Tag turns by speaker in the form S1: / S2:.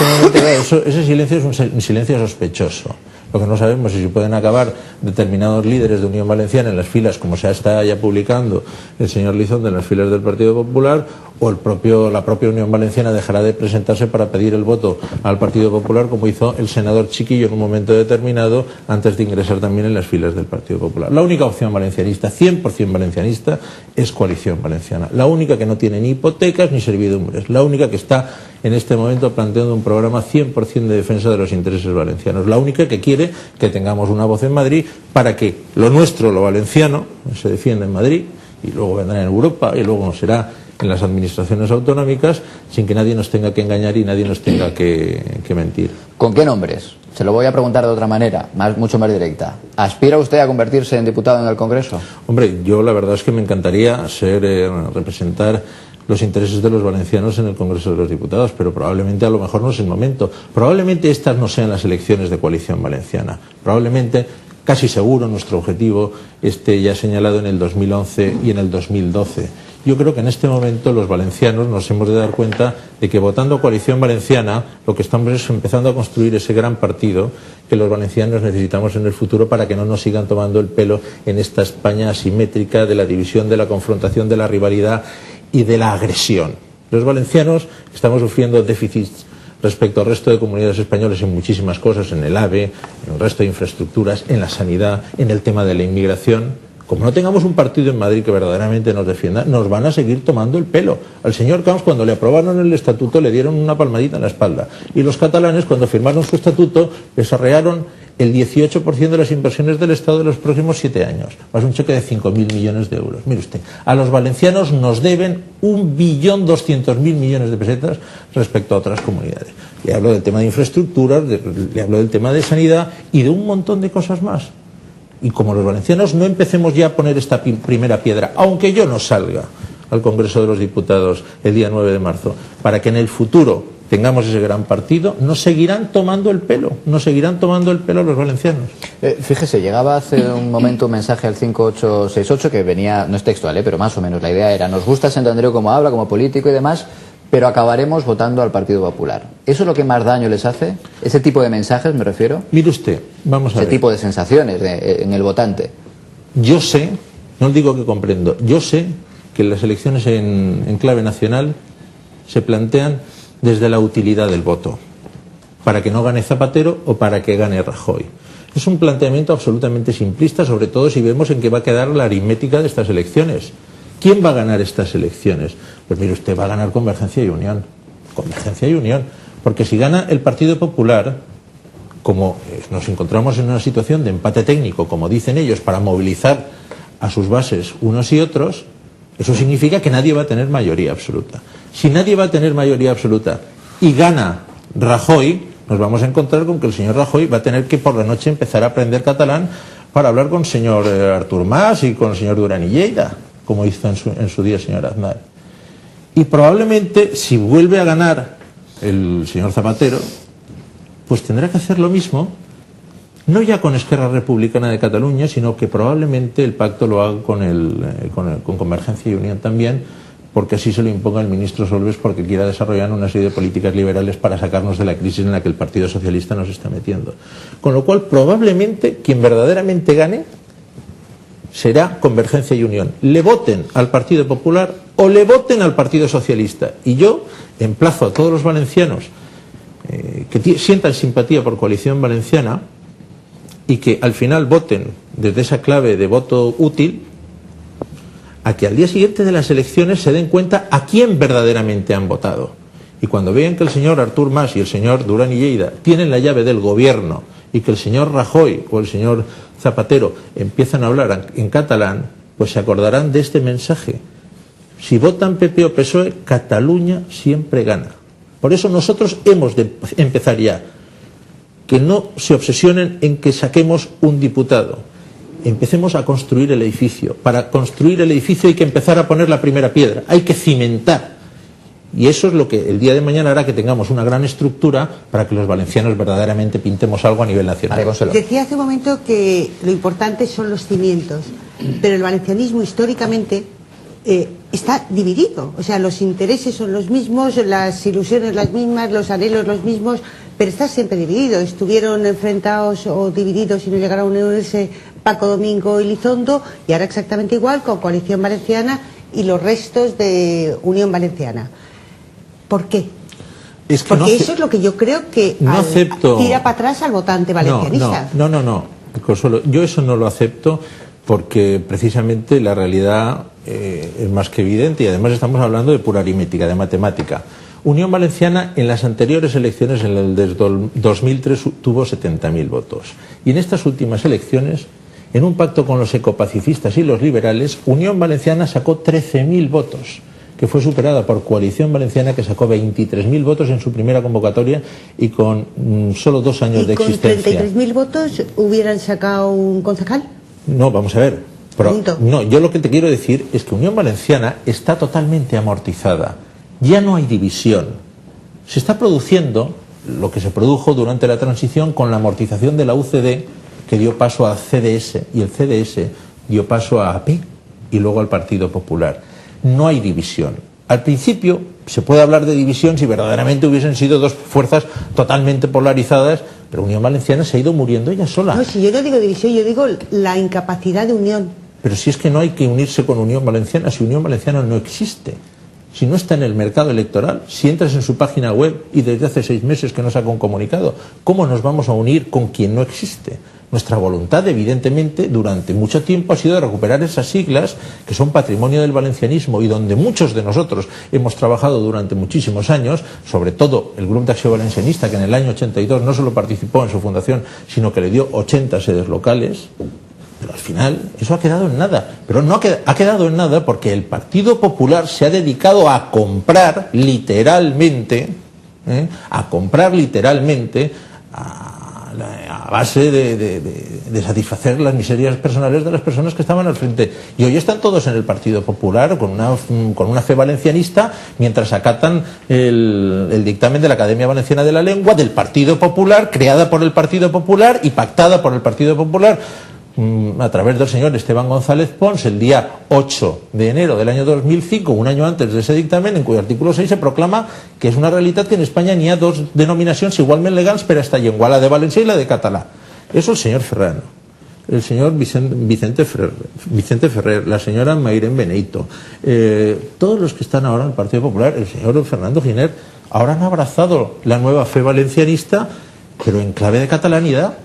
S1: este momento, claro, ese silencio es un silencio sospechoso. Lo que no sabemos es si pueden acabar determinados líderes de Unión Valenciana en las filas, como se está ya publicando el señor Lizondo en las filas del Partido Popular, o la propia Unión Valenciana dejará de presentarse para pedir el voto al Partido Popular, como hizo el senador Chiquillo en un momento determinado, antes de ingresar también en las filas del Partido Popular. La única opción valencianista, 100% valencianista, es Coalición Valenciana. La única que no tiene ni hipotecas ni servidumbres. La única que está en este momento planteando un programa 100% de defensa de los intereses valencianos. La única que quiere que tengamos una voz en Madrid para que lo nuestro, lo valenciano, se defienda en Madrid y luego vendrá en Europa y luego será en las administraciones autonómicas, sin que nadie nos tenga que engañar y nadie nos tenga que mentir.
S2: ¿Con qué nombres? Se lo voy a preguntar de otra manera, mucho más directa. ¿Aspira usted a convertirse en diputado en el Congreso?
S1: Hombre, yo la verdad es que me encantaría representar los intereses de los valencianos en el Congreso de los Diputados, pero probablemente a lo mejor no es el momento. Probablemente estas no sean las elecciones de Coalición Valenciana. Probablemente, casi seguro, nuestro objetivo esté ya señalado en el 2011 y en el 2012. Yo creo que en este momento los valencianos nos hemos de dar cuenta de que votando Coalición Valenciana lo que estamos es empezando a construir ese gran partido que los valencianos necesitamos en el futuro para que no nos sigan tomando el pelo en esta España asimétrica de la división, de la confrontación, de la rivalidad y de la agresión. Los valencianos estamos sufriendo déficits respecto al resto de comunidades españolas en muchísimas cosas, en el AVE, en el resto de infraestructuras, en la sanidad, en el tema de la inmigración. Como no tengamos un partido en Madrid que verdaderamente nos defienda, nos van a seguir tomando el pelo. Al señor Camps, cuando le aprobaron el estatuto, le dieron una palmadita en la espalda. Y los catalanes, cuando firmaron su estatuto, les arrearon el 18% de las inversiones del Estado de los próximos 7 años. Más un cheque de 5.000 millones de euros. Mire usted, a los valencianos nos deben 1.200.000 millones de pesetas respecto a otras comunidades. Le hablo del tema de infraestructuras, le hablo del tema de sanidad y de un montón de cosas más. Y como los valencianos no empecemos ya a poner esta primera piedra, aunque yo no salga al Congreso de los Diputados el día 9 de marzo, para que en el futuro tengamos ese gran partido, nos seguirán tomando el pelo, los valencianos.
S2: Fíjese, llegaba hace un momento un mensaje al 5868 que venía, no es textual, pero más o menos la idea era: nos gusta Sant Andreu como habla, como político y demás, pero acabaremos votando al Partido Popular. ¿Eso es lo que más daño les hace? ¿Ese tipo de mensajes me refiero?
S1: Mire usted, vamos a ver.
S2: Ese tipo de sensaciones en el votante.
S1: Yo sé, no digo que comprendo, yo sé que las elecciones en clave nacional se plantean desde la utilidad del voto, para que no gane Zapatero o para que gane Rajoy. Es un planteamiento absolutamente simplista, sobre todo si vemos en qué va a quedar la aritmética de estas elecciones. ¿Quién va a ganar estas elecciones? Pues mire usted, va a ganar Convergencia y Unión. Convergencia y Unión. Porque si gana el Partido Popular, como nos encontramos en una situación de empate técnico, como dicen ellos, para movilizar a sus bases unos y otros, eso significa que nadie va a tener mayoría absoluta. Si nadie va a tener mayoría absoluta y gana Rajoy, nos vamos a encontrar con que el señor Rajoy va a tener que por la noche empezar a aprender catalán para hablar con el señor Artur Mas y con el señor Duran y Lleida, como hizo en su día el señor Aznar. Y probablemente, si vuelve a ganar el señor Zapatero, pues tendrá que hacer lo mismo, no ya con Esquerra Republicana de Cataluña, sino que probablemente el pacto lo haga con Convergencia y Unión también, porque así se lo imponga el ministro Solbes, porque quiera desarrollar una serie de políticas liberales para sacarnos de la crisis en la que el Partido Socialista nos está metiendo. Con lo cual, probablemente, quien verdaderamente gane será Convergencia y Unión. Le voten al Partido Popular o le voten al Partido Socialista. Y yo emplazo a todos los valencianos que sientan simpatía por Coalición Valenciana y que al final voten desde esa clave de voto útil, a que al día siguiente de las elecciones se den cuenta a quién verdaderamente han votado. Y cuando vean que el señor Artur Mas y el señor Duran y Lleida tienen la llave del gobierno y que el señor Rajoy o el señor Zapatero empiezan a hablar en catalán, pues se acordarán de este mensaje. Si votan PP o PSOE, Cataluña siempre gana. Por eso nosotros hemos de empezar ya. Que no se obsesionen en que saquemos un diputado. Empecemos a construir el edificio. Para construir el edificio hay que empezar a poner la primera piedra. Hay que cimentar. Y eso es lo que el día de mañana hará que tengamos una gran estructura para que los valencianos verdaderamente pintemos algo a nivel nacional.
S3: Decía hace un momento que lo importante son los cimientos, pero el valencianismo históricamente está dividido. O sea, los intereses son los mismos, las ilusiones las mismas, los anhelos los mismos, pero está siempre dividido. Estuvieron enfrentados o divididos y no llegaron a unirse Paco Domingo y Lizondo, y ahora exactamente igual con Coalición Valenciana y los restos de Unión Valenciana. ¿Por qué?
S1: Es que
S3: porque eso es lo que yo creo que tira para atrás al votante valencianista.
S1: No, Consuelo, yo eso no lo acepto, porque precisamente la realidad es más que evidente, y además estamos hablando de pura aritmética, de matemática. Unión Valenciana en las anteriores elecciones, en el del 2003, tuvo 70.000 votos, y en estas últimas elecciones, en un pacto con los ecopacifistas y los liberales, Unión Valenciana sacó 13.000 votos, que fue superada por Coalición Valenciana, que sacó 23.000 votos en su primera convocatoria y con solo 2 años de existencia.
S3: ¿Y con 33.000 votos hubieran sacado un concejal?
S1: No, vamos a ver. No, yo lo que te quiero decir es que Unión Valenciana está totalmente amortizada. Ya no hay división. Se está produciendo lo que se produjo durante la transición con la amortización de la UCD, que dio paso a CDS, y el CDS dio paso a AP y luego al Partido Popular. No hay división. Al principio se puede hablar de división si verdaderamente hubiesen sido dos fuerzas totalmente polarizadas, pero Unión Valenciana se ha ido muriendo ella sola.
S3: No, si yo no digo división, yo digo la incapacidad de unión.
S1: Pero si es que no hay que unirse con Unión Valenciana, si Unión Valenciana no existe, si no está en el mercado electoral, si entras en su página web y desde hace 6 meses que no saca un comunicado, ¿cómo nos vamos a unir con quien no existe? Nuestra voluntad, evidentemente, durante mucho tiempo ha sido de recuperar esas siglas que son patrimonio del valencianismo y donde muchos de nosotros hemos trabajado durante muchísimos años, sobre todo el Grupo de Acción Valencianista, que en el año 82 no solo participó en su fundación, sino que le dio 80 sedes locales. Pero al final eso ha quedado en nada. Pero no ha quedado en nada porque el Partido Popular se ha dedicado a comprar literalmente, a base de satisfacer las miserias personales de las personas que estaban al frente. Y hoy están todos en el Partido Popular con una fe valencianista, mientras acatan el dictamen de la Academia Valenciana de la Lengua del Partido Popular, creada por el Partido Popular y pactada por el Partido Popular a través del señor Esteban González Pons el día 8 de enero del año 2005, un año antes de ese dictamen, en cuyo artículo 6 se proclama que es una realitat que en España n'hi ha 2 denominacions igualment legals per a esta llengua, la de valencià y la de català. Eso el señor Ferrano, el señor Vicente Ferrer, la señora Mayren Beneito, todos los que están ahora en el Partido Popular, el señor Fernando Giner, ahora han abrazado la nueva fe valencianista, pero en clave de catalanidad.